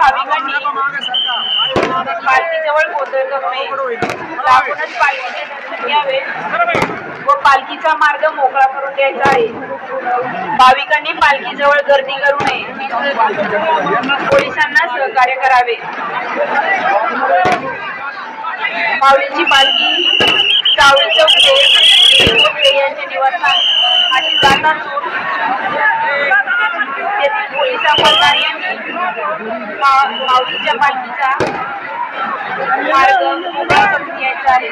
भाविकांनी पालखीजवळ गोंधळ करू नये, लागूनच पालखीचे दर्शन घ्यावे व पालखीचा मार्ग मोकळा करून द्यायचा आहे. भाविकांनी पालखीजवळ गर्दी करू नये, पोलिसांना सहकार्य करावे. माऊलींची पालखी चावळी चौक ते यांचे निवासस्थान आणि जात असून तेथील पोलीस अंमलदार यांनी माऊलींच्या पालखीचा मार्ग मोकळा करून द्यायचा आहे.